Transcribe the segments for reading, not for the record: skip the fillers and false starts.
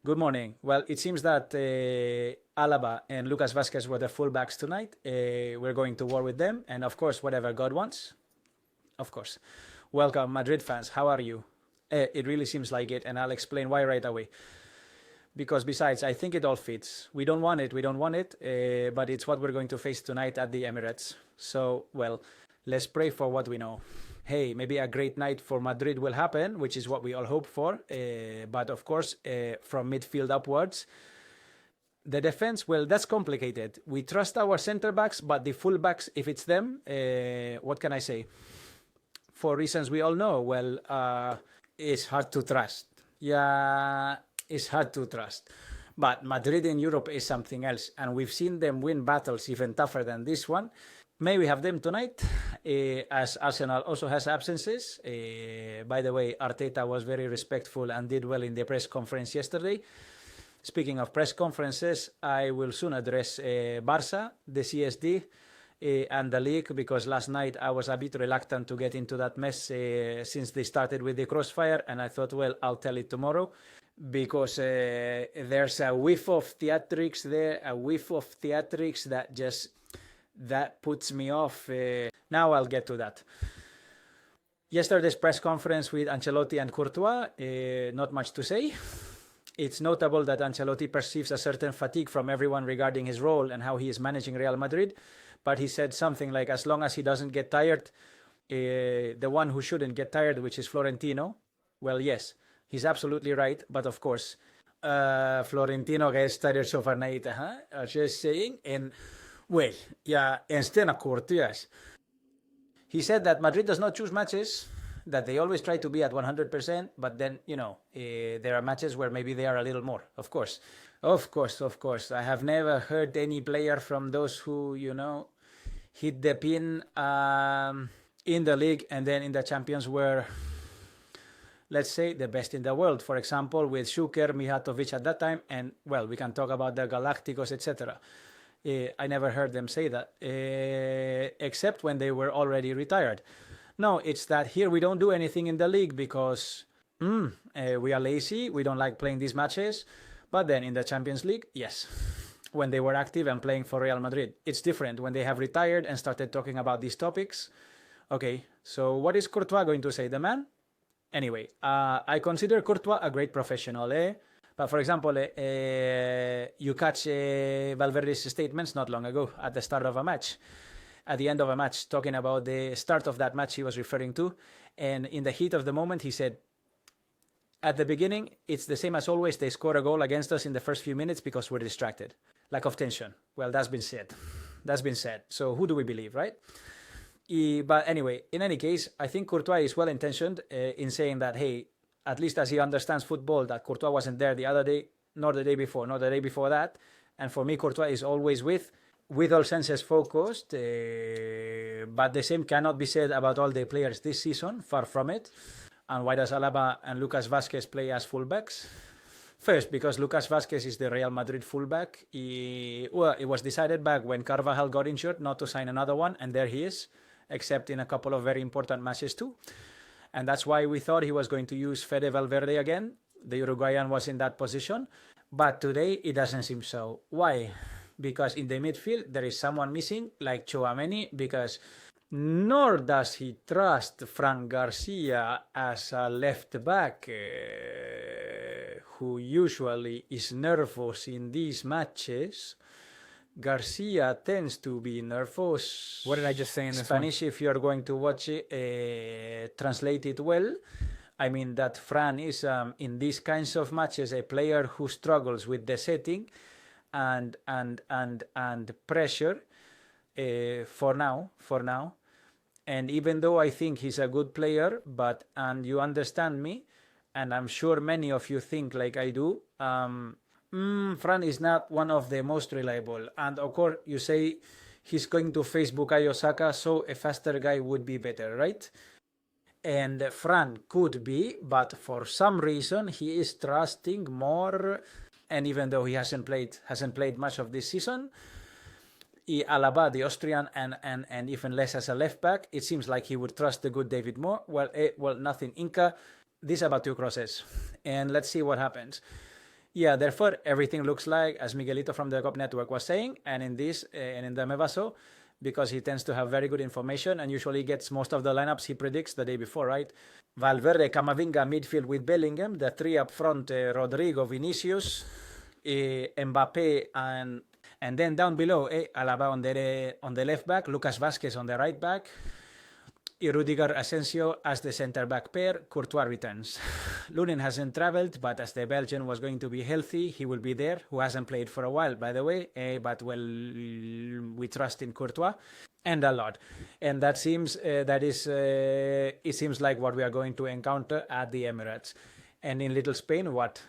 Good morning. Well, it seems that Alaba and Lucas Vazquez were the fullbacks tonight. We're going to war with them, and of course, whatever God wants. Of course. Welcome, Madrid fans. How are you? It really seems like it, and I'll explain why right away. Because besides, I think it all fits. We don't want it, but it's what we're going to face tonight at the Emirates. So, well, let's pray for what we know. Hey, maybe a great night for Madrid will happen, which is what we all hope for. But of course, from midfield upwards, the defense, well, that's complicated. We trust our center backs, but the full backs, if it's them, what can I say? For reasons we all know, well, it's hard to trust. Yeah, it's hard to trust. But Madrid in Europe is something else, and we've seen them win battles even tougher than this one. May we have them tonight, as Arsenal also has absences. By the way, Arteta was very respectful and did well in the press conference yesterday. Speaking of press conferences, I will soon address Barça, the CSD, and the league, because last night I was a bit reluctant to get into that mess since they started with the crossfire, and I thought, well, I'll tell it tomorrow. Because there's a whiff of theatrics there, that puts me off. Now I'll get to that. Yesterday's press conference with Ancelotti and Courtois, not much to say. It's notable that Ancelotti perceives a certain fatigue from everyone regarding his role and how he is managing Real Madrid. But he said something like, as long as he doesn't get tired, the one who shouldn't get tired, which is Florentino, well, yes, he's absolutely right. But of course, Florentino gets tired overnight, huh? I was just saying. And well, yeah, instead of Courtois, he said that Madrid does not choose matches, that they always try to be at 100%, but then, there are matches where maybe they are a little more, of course. Of course. I have never heard any player from those who, hit the pin in the league and then in the Champions were, let's say, the best in the world. For example, with Šuker, Mijatovic at that time, and, well, we can talk about the Galacticos, etc. I never heard them say that, except when they were already retired. No, it's that here we don't do anything in the league because we are lazy, we don't like playing these matches. But then in the Champions League, yes, when they were active and playing for Real Madrid. It's different when they have retired and started talking about these topics. Okay, so what is Courtois going to say, the man? Anyway, I consider Courtois a great professional, But for example, you catch Valverde's statements not long ago at the start of a match, at the end of a match, talking about the start of that match he was referring to. And in the heat of the moment, he said, at the beginning, it's the same as always. They score a goal against us in the first few minutes because we're distracted. Lack of tension. Well, that's been said. So who do we believe, right? But anyway, in any case, I think Courtois is well-intentioned in saying that, hey, at least as he understands football, that Courtois wasn't there the other day, nor the day before, nor the day before that. And for me, Courtois is always with all senses focused. But the same cannot be said about all the players this season, far from it. And why does Alaba and Lucas Vazquez play as fullbacks? First, because Lucas Vazquez is the Real Madrid fullback. It was decided back when Carvajal got injured not to sign another one, and there he is, except in a couple of very important matches too. And that's why we thought he was going to use Fede Valverde again. The Uruguayan was in that position. But today, it doesn't seem so. Why? Because in the midfield, there is someone missing, like Tchouaméni, because nor does he trust Fran Garcia as a left back, who usually is nervous in these matches. Garcia tends to be nervous. What did I just say in this Spanish, if you're going to watch it, translate it well. I mean that Fran is, in these kinds of matches, a player who struggles with the setting and pressure. For now, and even though I think he's a good player, and you understand me, and I'm sure many of you think like I do, Fran is not one of the most reliable. And of course, you say he's going to face Bukayo Saka, so a faster guy would be better, right? And Fran could be, but for some reason he is trusting more. And even though he hasn't played much of this season, Alaba, the Austrian, and even less as a left back, it seems like he would trust the good David Moore. Well, nothing. Inca, these are about two crosses, and let's see what happens. Yeah, therefore, everything looks like, as Miguelito from the COP network was saying, and in this, and in the Mevaso, because he tends to have very good information and usually gets most of the lineups he predicts the day before, right? Valverde, Camavinga, midfield with Bellingham, the three up front, Rodrigo, Vinicius, Mbappe, and then down below, Alaba on the left back, Lucas Vazquez on the right back, Rudiger Asensio as the centre-back pair. Courtois returns. Lunin hasn't travelled, but as the Belgian was going to be healthy, he will be there, who hasn't played for a while, by the way, but well, we trust in Courtois, and a lot. And that seems, it seems like what we are going to encounter at the Emirates. And in Little Spain, what?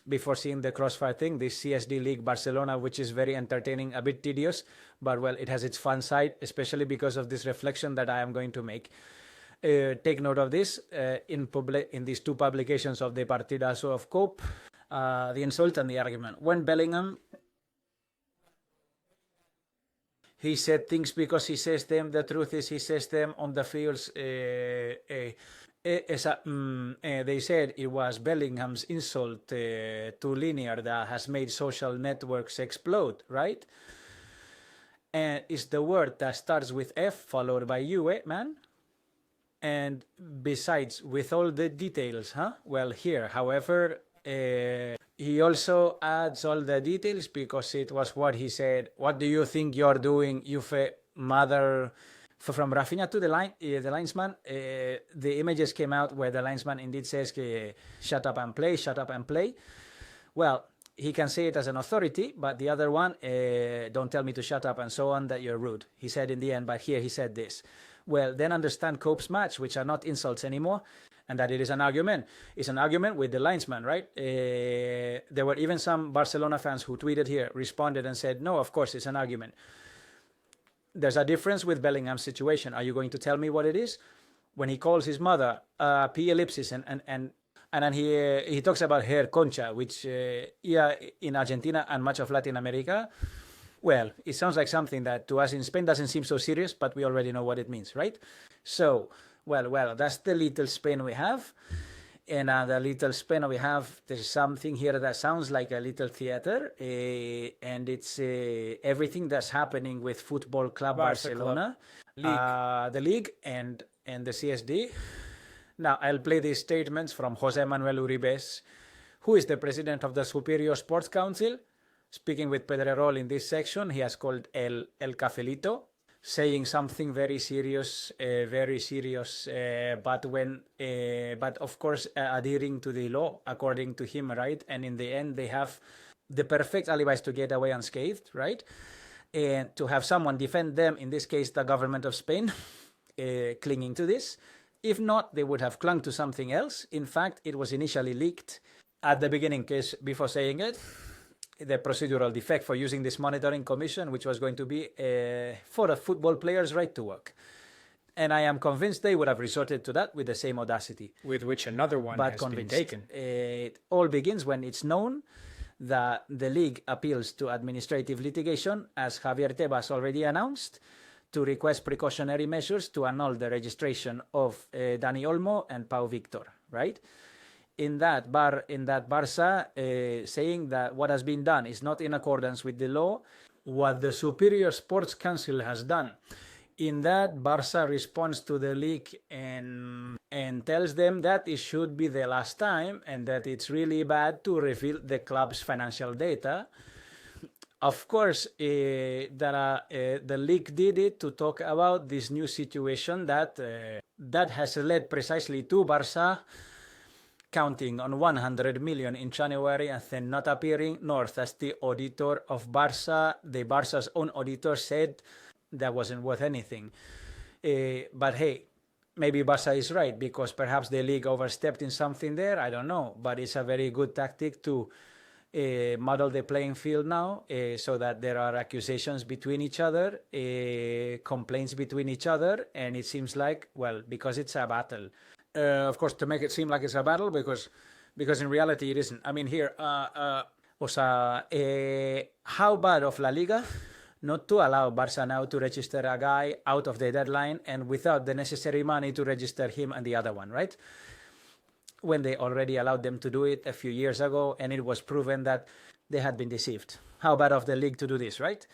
Before seeing the crossfire thing, this CSD League Barcelona, which is very entertaining, a bit tedious, but well, it has its fun side, especially because of this reflection that I am going to make. Take note of this in these two publications of the Partidazo of Cope, the insult and the argument. When Bellingham, he said things because he says them, the truth is he says them on the fields. They said it was Bellingham's insult to Linear that has made social networks explode, right? And it's the word that starts with F followed by U, man? And besides, with all the details, huh? Well, here, however, he also adds all the details because it was what he said. What do you think you're doing, you mother... From Rafinha to the linesman, the images came out where the linesman indeed says, shut up and play, shut up and play. Well, he can say it as an authority, but the other one, don't tell me to shut up and so on, that you're rude. He said in the end, but here he said this. Well, then understand Cope's match, which are not insults anymore, and that it is an argument. It's an argument with the linesman, right? There were even some Barcelona fans who tweeted here, responded and said, no, of course, it's an argument. There's a difference with Bellingham's situation. Are you going to tell me what it is? When he calls his mother P ellipsis and then he talks about her concha, which in Argentina and much of Latin America, well, it sounds like something that to us in Spain doesn't seem so serious, but we already know what it means, right? So, well, that's the little Spain we have. And the little Spain we have, there's something here that sounds like a little theater, and it's everything that's happening with Football Club Barcelona, the league, and the CSD. Now, I'll play these statements from Jose Manuel Uribes, who is the president of the Superior Sports Council. Speaking with Pedrerol in this section, he has called El Cafelito, saying something very serious, but of course adhering to the law according to him, right? And in the end, they have the perfect alibis to get away unscathed, right? And to have someone defend them, in this case, the government of Spain, clinging to this. If not, they would have clung to something else. In fact, it was initially leaked at the beginning, case before saying it. The procedural defect for using this monitoring commission, which was going to be for a football player's right to work. And I am convinced they would have resorted to that with the same audacity. With which another one has been taken. It all begins when it's known that the league appeals to administrative litigation, as Javier Tebas already announced, to request precautionary measures to annul the registration of Dani Olmo and Pau Victor, right? In that Barça, saying that what has been done is not in accordance with the law, what the Superior Sports Council has done. In that, Barça responds to the league and tells them that it should be the last time and that it's really bad to reveal the club's financial data. Of course, the league did it to talk about this new situation that has led precisely to Barça counting on 100 million in January and then not appearing north, as the auditor of Barça, the Barça's own auditor, said that wasn't worth anything. But hey, maybe Barça is right, because perhaps the league overstepped in something there, I don't know. But it's a very good tactic to muddle the playing field now, so that there are accusations between each other, complaints between each other, and it seems like, well, because it's a battle. Of course, to make it seem like it's a battle, because in reality it isn't. I mean, here, how bad of LaLiga not to allow Barça now to register a guy out of the deadline and without the necessary money to register him and the other one, right? when they already allowed them to do it a few years ago, and it was proven that they had been deceived. How bad of the league to do this, right?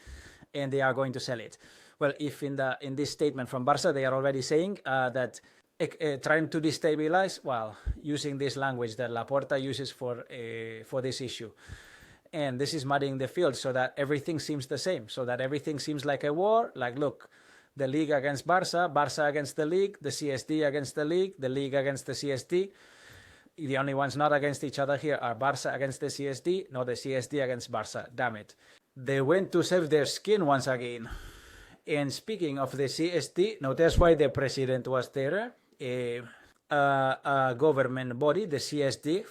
And they are going to sell it. Well, if in this statement from Barca, they are already saying that trying to destabilize, well, using this language that Laporta uses for this issue. And this is muddying the field so that everything seems the same, so that everything seems like a war. Like, look, the league against Barca, Barca against the league CSD against the league against the CSD. The only ones not against each other here are Barca against the CSD, not the CSD against Barca. Damn it. They went to save their skin once again. And speaking of the CSD, now that's why the president was there. A government body, the CSD.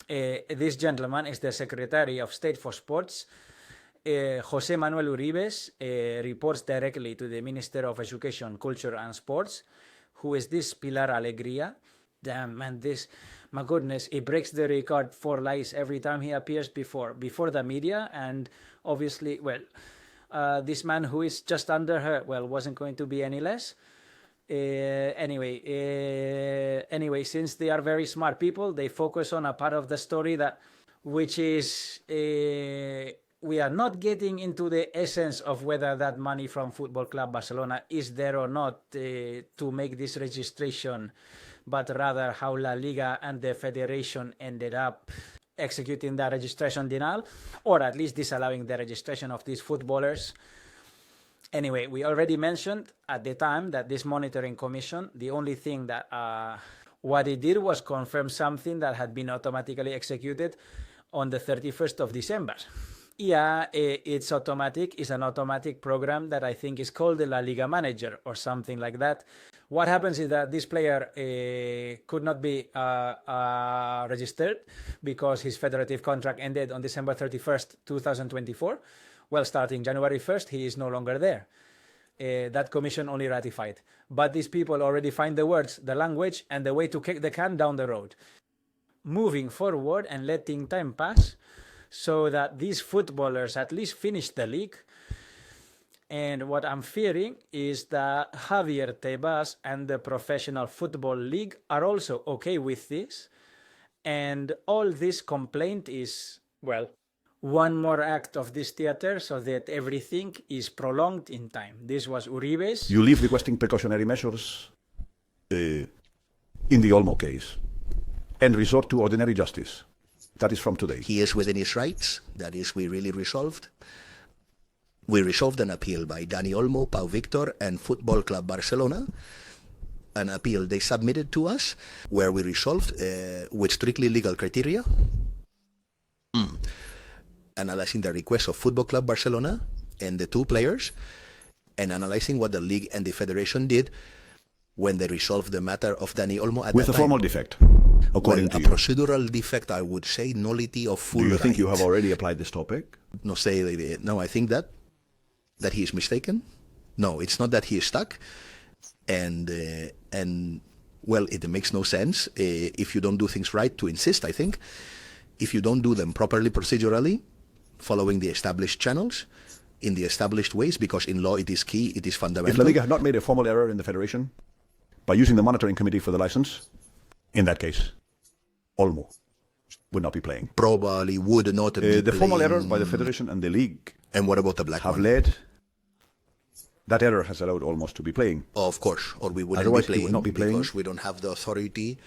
This gentleman is the Secretary of State for Sports. Jose Manuel Uribes reports directly to the Minister of Education, Culture and Sports, who is this Pilar Alegría. Damn, man, this, my goodness, he breaks the record for lies every time he appears before the media. And obviously, well, this man who is just under her, well, wasn't going to be any less. Anyway, since they are very smart people, they focus on a part of the story which is we are not getting into the essence of whether that money from Football Club Barcelona is there or not to make this registration, but rather how LaLiga and the federation ended up executing that registration denial, or at least disallowing the registration of these footballers. Anyway, we already mentioned at the time that this monitoring commission, the only thing that what it did was confirm something that had been automatically executed on the 31st of December. Yeah, it's automatic. It's an automatic program that I think is called the LaLiga Manager or something like that. What happens is that this player could not be registered because his federative contract ended on December 31st, 2024. Well, starting January 1st, he is no longer there. That commission only ratified. But these people already find the words, the language, and the way to kick the can down the road. Moving forward and letting time pass so that these footballers at least finish the league. And what I'm fearing is that Javier Tebas and the Professional Football League are also okay with this. And all this complaint is, well, one more act of this theater so that everything is prolonged in time. This was Uribes. You leave requesting precautionary measures in the Olmo case and resort to ordinary justice. That is from today. He is within his rights. That is, we really resolved. We resolved an appeal by Dani Olmo, Pau Victor, and Football Club Barcelona. An appeal they submitted to us where we resolved with strictly legal criteria. Analyzing the request of Football Club Barcelona and the two players, and analyzing what the league and the federation did when they resolved the matter of Dani Olmo at with that a time. formal defect, according to a you. procedural defect, I would say, nullity of full Do you think right. you have already applied this topic? No, I think that he is mistaken. No, it's not that he is stuck, and well, it makes no sense if you don't do things right to insist. I think if you don't do them properly procedurally, following the established channels, in the established ways, because in law it is key, it is fundamental. If LaLiga had not made a formal error in the federation by using the monitoring committee for the license, in that case, Olmo would not be playing. Probably would not be the formal error by the federation and the league. And what about the black have one? led. That error has allowed Olmo to be playing. Of course, or we wouldn't Otherwise, be playing, he would not be playing because we don't have the authority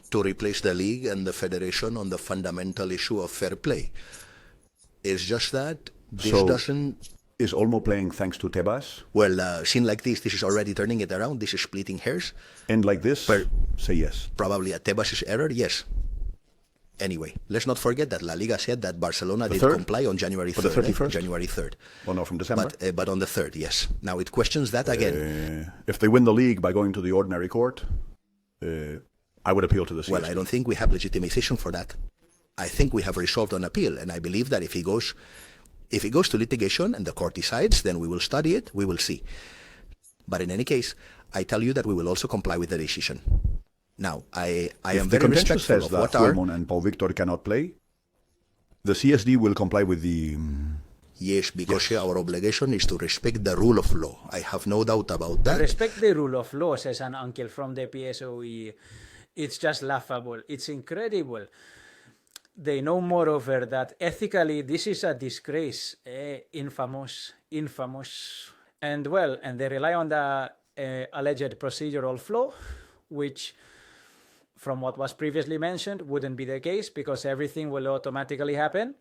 to replace the league and the federation on the fundamental issue of fair play. It's just that this doesn't... Is Olmo playing thanks to Tebas? Well, seen like this is already turning it around. This is splitting hairs. And like this, say yes. Probably a Tebas' error, yes. Anyway, let's not forget that LaLiga said that Barcelona did 3rd? comply on January 3rd. For the 31st? January 3rd. Well, no, from December. But on the 3rd, yes. Now it questions that again. If they win the league by going to the ordinary court, I would appeal to the CSD. Well, I don't think we have legitimization for that. I think we have resolved on appeal, and I believe that if it goes to litigation and the court decides, then we will study it, we will see. But in any case, I tell you that we will also comply with the decision. Now, I am very respectful of what our... If the and Pau Victor cannot play, the CSD will comply with the... Yes, because our obligation is to respect the rule of law. I have no doubt about that. Respect the rule of law, says an uncle from the PSOE. It's just laughable. It's incredible. They know, moreover, that ethically this is a disgrace. Infamous. And well, and they rely on the alleged procedural flaw, which, from what was previously mentioned, wouldn't be the case because everything will automatically happen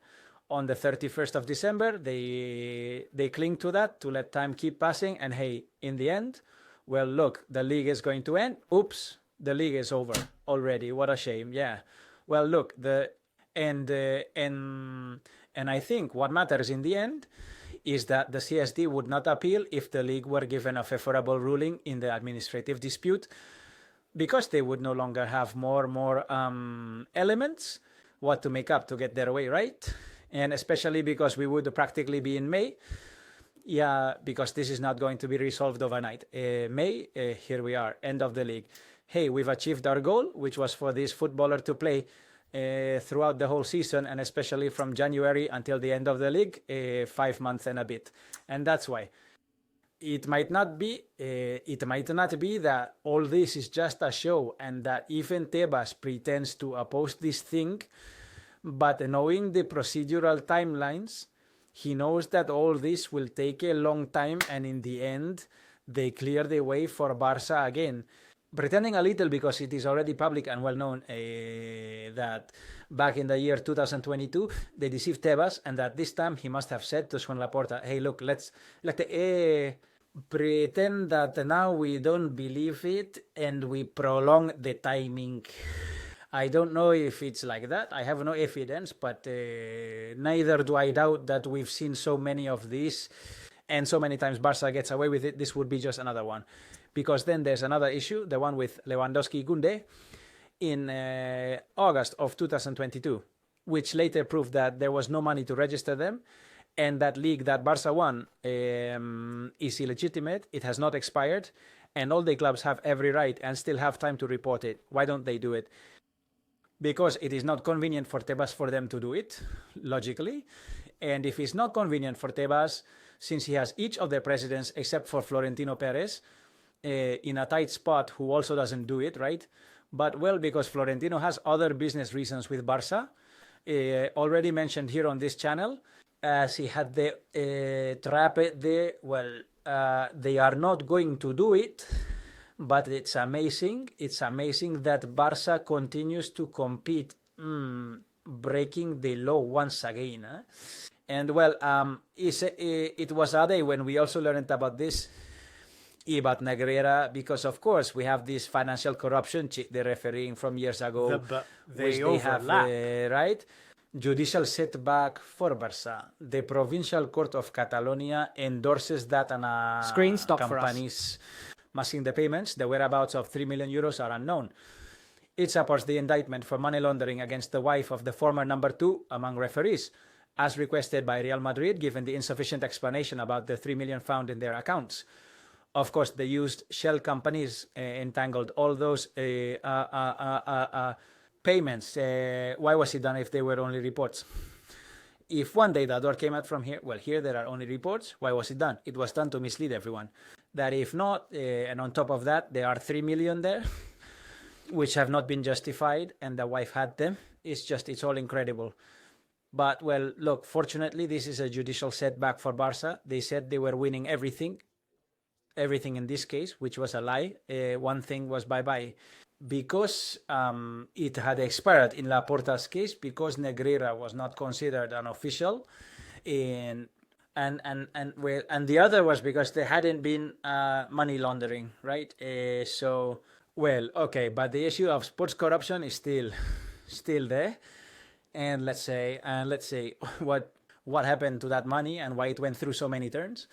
on the 31st of December. They cling to that to let time keep passing. And hey, in the end, well, look, the league is going to end. Oops, the league is over already. What a shame. Yeah. Well, look, and I think what matters in the end is that the CSD would not appeal if the league were given a favorable ruling in the administrative dispute, because they would no longer have more elements what to make up to get their way, right? And especially because we would practically be in May. Yeah, because this is not going to be resolved overnight. May, here we are, end of the league. Hey, we've achieved our goal, which was for this footballer to play throughout the whole season, and especially from January until the end of the league, 5 months and a bit. And that's why. It might not be that all this is just a show and that even Tebas pretends to oppose this thing, but knowing the procedural timelines, he knows that all this will take a long time, and in the end, they clear the way for Barca again. Pretending a little because it is already public and well known that back in the year 2022 they deceived Tebas, and that this time he must have said to Laporta, hey, look, let's pretend that now we don't believe it and we prolong the timing. I don't know if it's like that. I have no evidence, but neither do I doubt that we've seen so many of these, and so many times Barca gets away with it. This would be just another one. Because then there's another issue, the one with Lewandowski Gunde in August of 2022, which later proved that there was no money to register them, and that league that Barca won is illegitimate. It has not expired, and all the clubs have every right and still have time to report it. Why don't they do it? Because it is not convenient for Tebas for them to do it, logically. And if it's not convenient for Tebas, since he has each of the presidents except for Florentino Perez in a tight spot, who also doesn't do it, right? But well, because Florentino has other business reasons with Barca, already mentioned here on this channel, as he had the they are not going to do it, but it's amazing that Barca continues to compete, breaking the law once again. And well, it was a day when we also learned about this, about Negreira, because of course we have this financial corruption, the refereeing from years ago, they overlap. Right? Judicial setback for Barca. The Provincial Court of Catalonia endorses that, and Screen stop companies masking the payments. The whereabouts of 3 million euros are unknown. It supports the indictment for money laundering against the wife of the former number 2 among referees, as requested by Real Madrid, given the insufficient explanation about the 3 million found in their accounts. Of course, they used shell companies, entangled all those payments. Why was it done if they were only reports? If one day the door came out from here, well, here there are only reports, why was it done? It was done to mislead everyone. That if not, and on top of that, there are 3 million there, which have not been justified, and the wife had them. It's all incredible. But, well, look, fortunately, this is a judicial setback for Barca. They said they were winning everything in this case, which was a lie. One thing was bye-bye. Because it had expired in Laporta's case, because Negreira was not considered an official, and the other was because there hadn't been money laundering, right? So, well, okay, but the issue of sports corruption is still there. And let's say what happened to that money and why it went through so many turns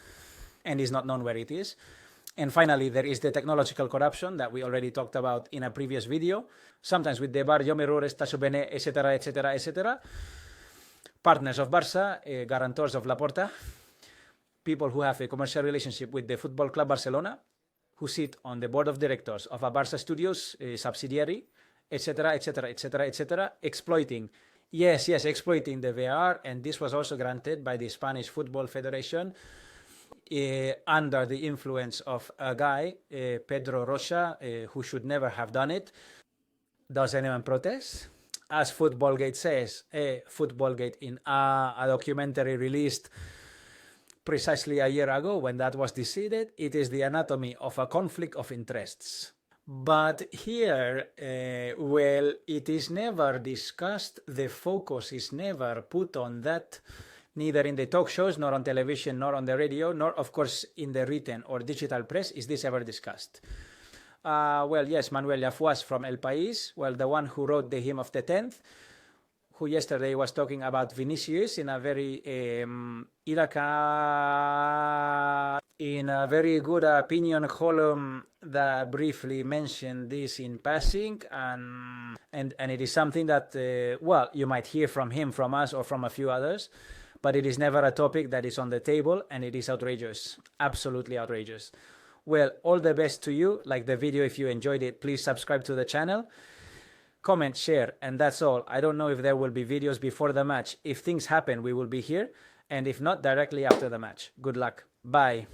and is not known where it is. And finally, there is the technological corruption that we already talked about in a previous video, sometimes with the Barrio Errores, Tacho Bene, etc. Partners of Barca, guarantors of Laporta, people who have a commercial relationship with the Football Club Barcelona, who sit on the board of directors of a Barca Studios subsidiary, etc., exploiting the VAR, and this was also granted by the Spanish Football Federation under the influence of a guy, Pedro Rocha, who should never have done it. Does anyone protest? As Footballgate says, Footballgate in a documentary released precisely a year ago when that was decided, it is the anatomy of a conflict of interests. But here, well, it is never discussed, the focus is never put on that, neither in the talk shows, nor on television, nor on the radio, nor of course in the written or digital press is this ever discussed. Well, yes, Manuel Yafuas from El País, well, the one who wrote the hymn of the 10th, who yesterday was talking about Vinicius in a very in a very good opinion column that briefly mentioned this in passing, and it is something that well, you might hear from him, from us, or from a few others, but it is never a topic that is on the table, and it is outrageous, absolutely outrageous. Well, all the best to you. Like the video if you enjoyed it. Please subscribe to the channel. Comment, share, and that's all. I don't know if there will be videos before the match. If things happen, we will be here. And if not, directly after the match. Good luck. Bye.